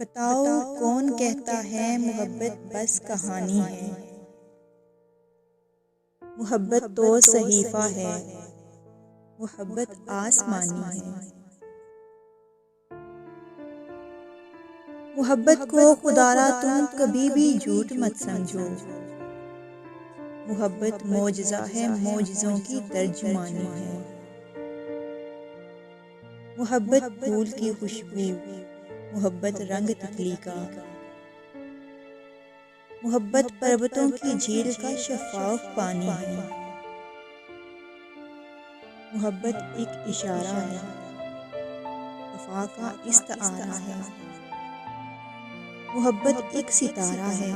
बताओ कौन कहता है मोहब्बत बस कहानी है। मोहब्बत तो सहीफा है, मोहब्बत आसमानी है। मोहब्बत को खुदारा तुम कभी भी झूठ मत समझो। मोहब्बत मोजज़ा है, मोजज़ों की तर्जुमानी है। मोहब्बत फूल की खुशबू, मोहब्बत रंग तितली का। मोहब्बत पर्वतों की झील का शफाफ पानी है। मोहब्बत एक इशारा है, वफा का इस्तारा है। मोहब्बत एक सितारा है,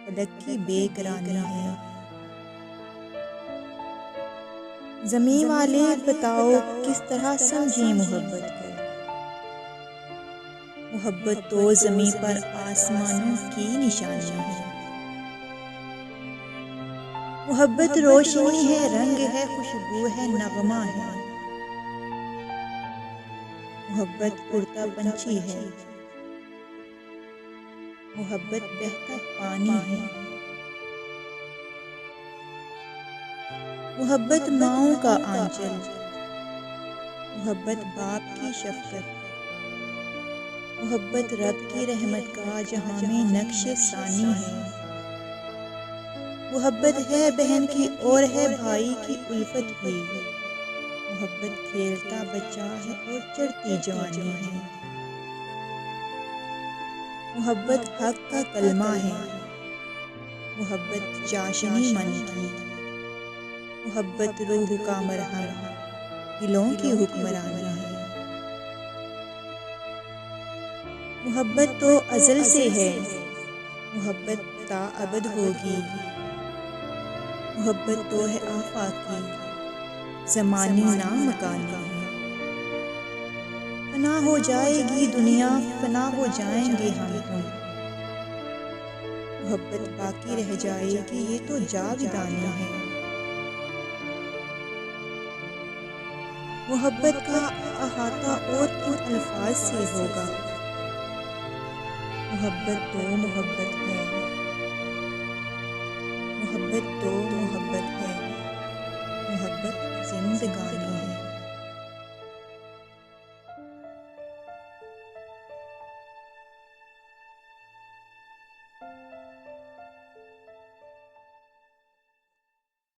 फलक की बेकरानी है। ज़मीं वाले बताओ किस तरह समझें मोहब्बत को। मोहब्बत तो ज़मीं पर आसमानों की निशानी है। मोहब्बत रोशनी है, रंग है, खुशबू है, नगमा है। मोहब्बत उड़ता पंछी है, मोहब्बत बहता पानी है। मोहब्बत माँओं का आंचल, मोहब्बत बाप की शफ़क़त। मोहब्बत रब की रहमत का जहाँ में नक्शे सानी है। मोहब्बत है बहन की और है भाई की उल्फत भी। मोहब्बत खेलता बच्चा है और चढ़ती जवानी है। मोहब्बत हक का कलमा है, मोहब्बत चाशनी मन की। मोहब्बत रूह का मरहम, दिलों की हुक्मरानी है। मोहब्बत तो अज़ल से है, मोहब्बत ताअबद होगी। मोहब्बत तो है आफाकी, ज़मानी ना मकानी है। फना हो जाएगी दुनिया, फना हो जाएंगे हम तुम। मोहब्बत बाकी रह जाएगी, ये तो जाविदानी है। मोहब्बत का अहाता और किन अल्फाज से होगा। मोहब्बत तो मोहब्बत है, मोहब्बत तो मोहब्बत है, मोहब्बत जिंदगानी है।